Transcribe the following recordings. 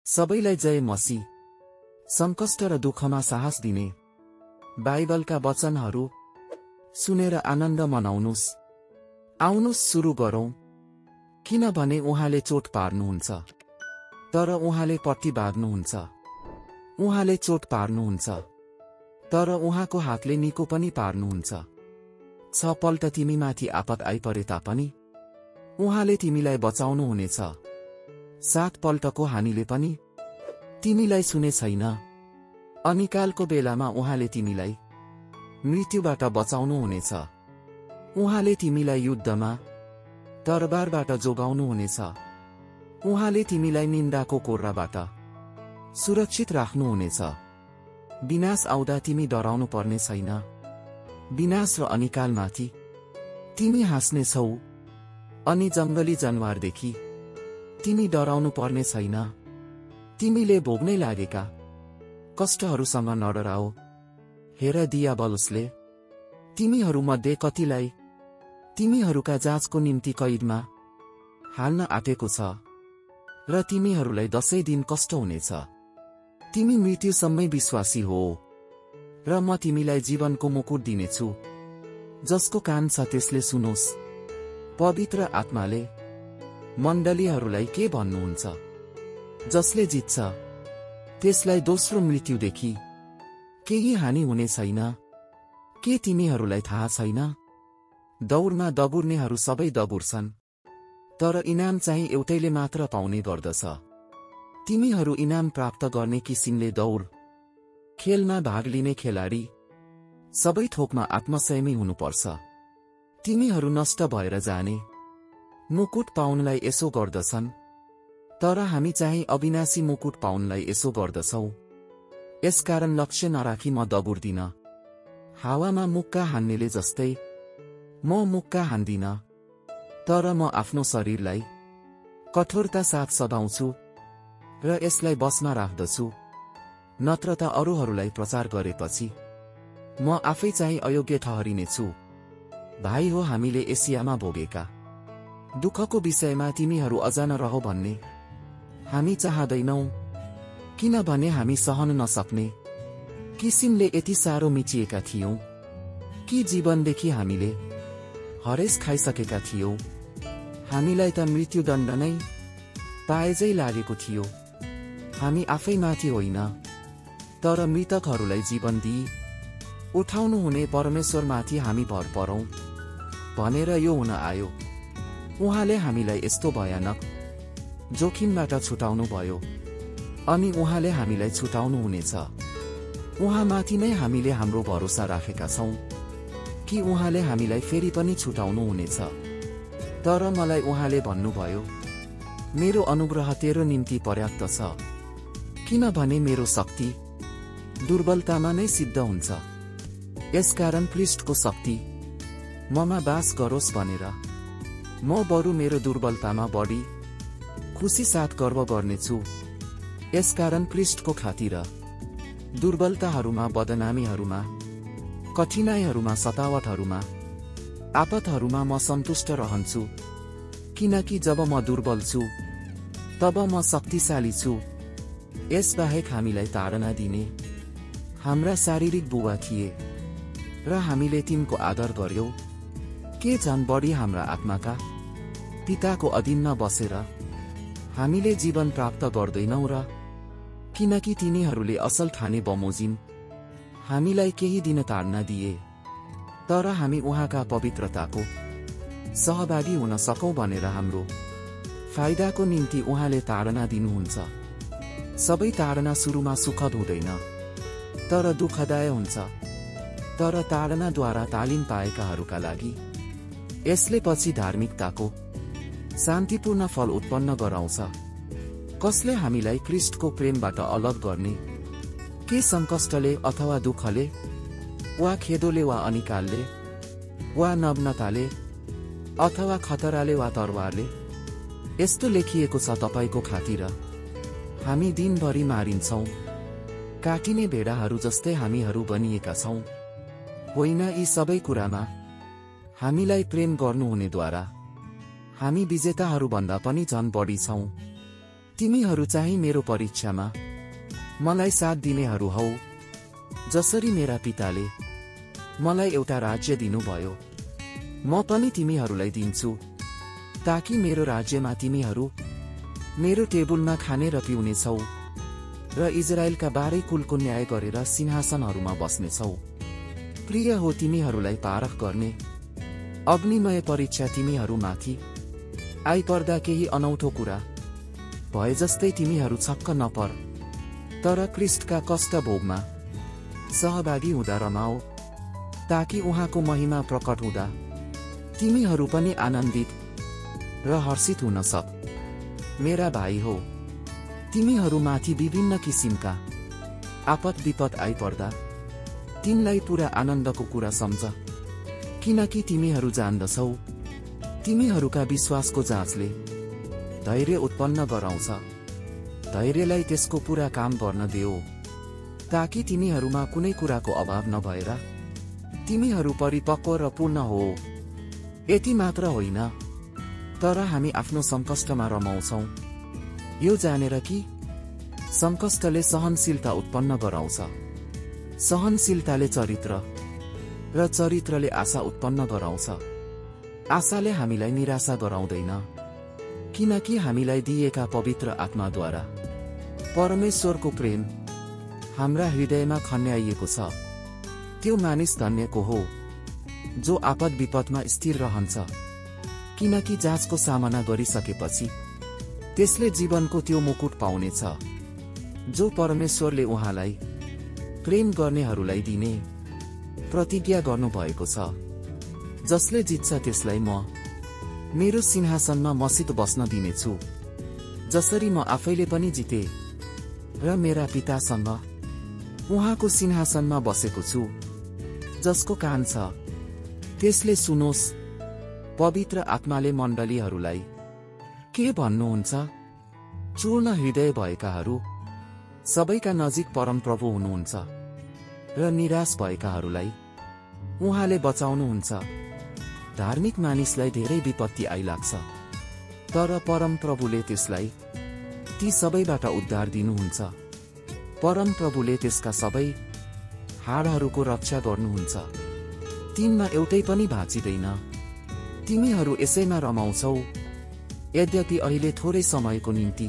सबैलाई जय मसी। संकष्ट र दुःखमा साहस दिने बाइबलका वचनहरू सुनेर आनन्द मनाउनुस्। आउनुस् सुरु गरौं, किनभने उहाँले चोट पार्नुहुन्छ तर उहाँले पट्टी बाँध्नुहुन्छ। उहाँले चोट पार्नुहुन्छ तर उहाँको हातले निको पनि पार्नुहुन्छ। 6 पल्ट तिमीमाथि आपत आइपरे तापनि उहाँले तिमीलाई बचाउनुहुनेछ। 7 पल्टको हानिले पनि तिमीलाई छुने छैन। अनिकालको बेलामा उहाँले तिमीलाई मृत्युबाट बचाउनुहुनेछ। उहाँले तिमीलाई युद्धमा तरबारबाट जोगाउनुहुनेछ। उहाँले तिमीलाई निन्दाको कोर्राबाट सुरक्षित राख्नुहुनेछ। विनाश आउँदा तिमी डराउनु पर्ने छैन। विनाश र अनिकालमाथि तिमी हाँस्नेछौ। अनि जङ्गली जनावरदेखि तिमी डराउनु पर्ने छैन। तिमीले भोग्नै लागेका कष्टहरूसँग नडराओ। हेर, दियाबलुसले तिमीहरूमध्ये कतिलाई तिमीहरूका जाँचको निम्ति कैदमा हाल्न आँटेको छ र तिमीहरूलाई 10 दिन कष्ट हुनेछ। तिमी मृत्युसम्मै विश्वासी हो र म तिमीलाई जीवनको मुकुट दिनेछु। जसको कान छ त्यसले सुनोस्। पवित्र आत्माले मण्डलीहरूलाई के भन्नुहुन्छ? जसले जित्छ त्यसलाई दोस्रो मृत्युदेखि केही हानि हुने छैन। के तिमीहरूलाई थाहा छैन? दौडमा दगुर्नेहरू सबै दगुर्छन् तर इनाम चाहिँ एउटैले मात्र पाउने गर्दछ। तिमीहरू इनाम प्राप्त गर्ने किसिमले दौड। खेलमा भाग लिने खेलाडी सबै थोकमा आत्मसंयमी हुनुपर्छ। तिमीहरू नष्ट भएर जाने मुकुट पाउनलाई यसो गर्दछन् तर हामी चाहिँ अविनाशी मुकुट पाउनलाई यसो गर्दछौ। यसकारण लक्ष्य नराखी म दगुर्दिन। हावामा मुक्का हान्नेले जस्तै म मुक्का हान्दिन, तर म आफ्नो शरीरलाई कठोरता साथ सदाउँछु र यसलाई बसमा राख्दछु। नत्र त अरूहरूलाई प्रचार गरेपछि म आफै चाहिँ अयोग्य ठहरिनेछु। भाइ हो, हामीले एसियामा भोगेका दुःखको विषयमा तिमीहरू अजान रह भन्ने हामी चाहदैनौ, किनभने हामी सहन नसक्ने किसिमले यति साह्रो मिचिएका थियौं कि जीवनदेखि हामीले हरेस खाइसकेका थियौं। हामीलाई त मृत्युदण्ड नै पाएजै लागेको थियो। हामी आफैमाथि होइन तर मृतकहरूलाई जीवन दिई उठाउनुहुने परमेश्वरमाथि हामी भर परौं भनेर यो हुन आयो। उहाँले हामीलाई यस्तो भयानक जोखिमबाट छुटाउनु भयो अनि उहाँले हामीलाई छुटाउनु हुनेछ। उहाँमाथि नै हामीले हाम्रो भरोसा राखेका छौं कि उहाँले हामीलाई फेरि पनि छुटाउनु हुनेछ। तर मलाई उहाँले भन्नुभयो, मेरो अनुग्रह तेरो निम्ति पर्याप्त छ, किनभने मेरो शक्ति दुर्बलतामा नै सिद्ध हुन्छ। यसकारण ख्रीष्टको शक्ति ममा बास गरोस् भनेर म बरु मेरो दुर्बलतामा बढी खुसी साथ गर्व गर्नेछु। यसकारण ख्रीष्टको खातिर दुर्बलताहरूमा, बदनामीहरूमा, कठिनाइहरूमा, सतावटहरूमा, आपतहरूमा म सन्तुष्ट रहन्छु। किनकि जब म दुर्बल छु तब म शक्तिशाली छु। यसबाहेक हामीलाई ताडना दिने हाम्रा शारीरिक बुबा थिए र हामीले तिनको आदर गर्यौं। के झन् बढी हाम्रा आत्माका पिताको अधीनमा बसेर हामीले जीवन प्राप्त गर्दैनौ र किनकि तिनीहरूले असल ठाने बमोजिम हामीलाई केही दिन ताडना दिए तर हामी उहाँका पवित्रताको सहभागी हुन सकौं भनेर हाम्रो फाइदाको निम्ति उहाँले ताडना दिनुहुन्छ। सबै ताडना सुरुमा सुखद हुँदैन तर दुःखदायक हुन्छ, तर ताडनाद्वारा तालिम पाएकाहरूका लागि यसले पछि धार्मिकताको शान्तिपूर्ण फल उत्पन्न गराउँछ। कसले हामीलाई ख्रीष्टको प्रेमबाट अलग गर्ने? के संकष्टले अथवा दुःखले वा खेदोले वा अनिकालले वा नग्नताले अथवा खतराले वा तरवारले? यस्तो लेखिएको छ, तपाईको खातिर हामी दिनभरि मारिन्छौं, काटिने भेडाहरू जस्तै हामीहरू बनिएका छौं। होइन, यी सबै कुरामा हामीलाई प्रेम गर्नुहुनेद्वारा हामी विजेताहरू भन्दा पनि झन बढी छौं। तिमीहरू चाहिँ मेरो परीक्षामा मलाई साथ दिनेहरू हौ, जसरी मेरा पिताले मलाई एउटा राज्य दिनुभयो, म पनि तिमीहरूलाई दिन्छु, ताकि मेरो राज्यमा तिमीहरू मेरो टेबुलमा खाने र पिउनेछौ र इजरायलका 12 कुलको न्याय गरेर सिंहासनहरूमा बस्नेछौ। प्रिय हो, तिमीहरूलाई पारख गर्ने अग्निमय परीक्षा तिमीहरूमाथि आइपर्दा केही अनौठो कुरा भए जस्तै तिमीहरू छक्क नपर, तर क्रिस्टका कष्ट भोगमा सहभागी हुँदा रमाओ, ताकि उहाँको महिमा प्रकट हुँदा तिमीहरू पनि आनन्दित र हर्षित हुन सक। मेरा भाइ हो, तिमीहरूमाथि विभिन्न किसिमका आपद विपद आइपर्दा तिनलाई पूरा आनन्दको कुरा सम्झ, किनकि तिमीहरू जान्दछौ तिमीहरूका विश्वासको जाँचले धैर्य उत्पन्न गराउँछ। धैर्यलाई त्यसको पूरा काम गर्न देऊ, ताकि तिमीहरूमा कुनै कुराको अभाव नभएर तिमीहरू परिपक्व र पूर्ण हो। यति मात्र होइन, तर हामी आफ्नो सङ्कष्टमा रमाउँछौ, यो जानेर कि सङ्कष्टले सहनशीलता उत्पन्न गराउँछ, सहनशीलताले चरित्र र चरित्रले आशा उत्पन्न गराउँछ। आशाले हामीलाई निराशा गराउँदैन, किनकि हामीलाई दिएका पवित्र आत्माद्वारा परमेश्वरको प्रेम हाम्रा हृदयमा खन्याइएको छ। त्यो मानिस धन्यको हो जो आपद विपदमा स्थिर रहन्छ, किनकि जाँचको सामना गरिसकेपछि त्यसले जीवनको त्यो मुकुट पाउनेछ जो परमेश्वरले उहाँलाई प्रेम गर्नेहरूलाई दिने प्रतिज्ञा गर्नुभएको छ। जसले जित्छ त्यसलाई म मेरो सिंहासनमा मसित बस्न दिनेछु, जसरी म आफैले पनि जिते र मेरा पितासँग उहाँको सिंहासनमा बसेको छु। जसको कान छ त्यसले सुनोस्, पवित्र आत्माले मण्डलीहरूलाई के भन्नुहुन्छ। चूर्ण हृदय भएकाहरू सबैका नजिक परमप्रभु हुनुहुन्छ र निराश भएकाहरूलाई उहाँले बचाउनुहुन्छ। धार्मिक मानिसलाई धेरै विपत्ति आइलाग्छ, तर परमप्रभुले त्यसलाई ती सबैबाट उद्धार दिनुहुन्छ। परमप्रभुले त्यसका सबै हाडहरूको रक्षा गर्नुहुन्छ, तिनमा एउटै पनि भाँचिँदैन। तिमीहरू यसैमा रमाउँछौ, यद्यपि अहिले थोरै समयको निम्ति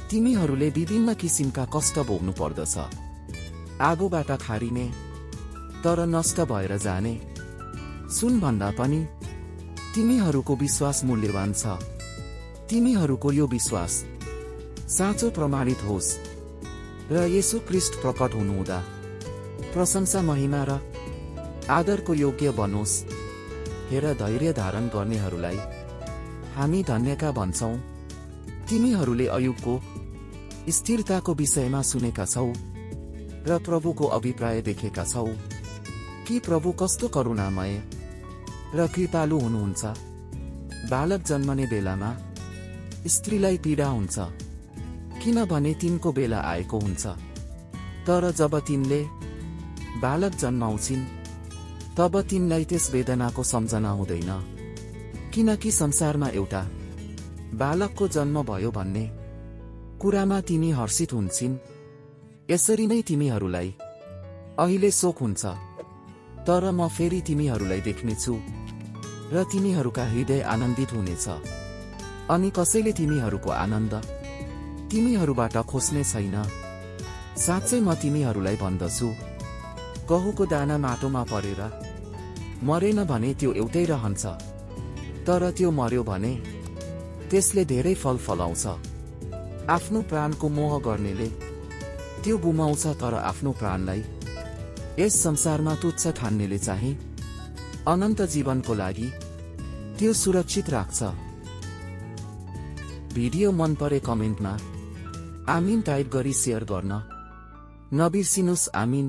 तिमीहरूले विभिन्न किसिमका कष्ट भोग्नु पर्दछ, आगोबाट खारिने तर नष्ट भएर जाने सुनभन्दा पनि तिमीहरूको विश्वास मूल्यवान छ। तिमीहरूको यो विश्वास साँचो प्रमाणित होस् र येशू ख्रीष्ट प्रकट हुनुहुँदा प्रशंसा, महिमा र आदरको योग्य बनोस्। हेर, धैर्य धारण गर्नेहरूलाई हामी धन्यका भन्छौँ। तिमीहरूले अयुबको स्थिरताको विषयमा सुनेका छौ र प्रभुको अभिप्राय देखेका छौ कि प्रभु कस्तो करुणामय र कृपालु हुनुहुन्छ। बालक जन्मने बेलामा स्त्रीलाई पीडा हुन्छ, किनभने तिनको बेला आएको हुन्छ, तर जब तिनले बालक जन्माउँछिन् तब तिनलाई त्यस वेदनाको सम्झना हुँदैन, किनकि संसारमा एउटा बालकको जन्म भयो भन्ने कुरामा तिनी हर्षित हुन्छन्। यसरी नै तिमीहरूलाई अहिले शोक हुन्छ, तर म फेरि तिमीहरूलाई देख्नेछु र तिमीहरूका हृदय आनन्दित हुनेछ, अनि कसैले तिमीहरूको आनन्द तिमीहरूबाट खोज्ने छैन। साँच्चै म तिमीहरूलाई भन्दछु, गहुँको दाना माटोमा परेर मरेन भने त्यो एउटै रहन्छ, तर त्यो मर्यो भने त्यसले धेरै फल फलाउँछ। आफ्नो प्राणको मोह गर्नेले त्यो गुमाउँछ, तर आफ्नो प्राणलाई यस संसारमा तुच्छ ठान्नेले चाहिँ अनन्त जीवनको लागि त्यो सुरक्षित राख्छ। भिडियो मन परे कमेन्टमा आमिन टाइप गरी शेयर गर्न नबिर्सिनुस्। आमिन।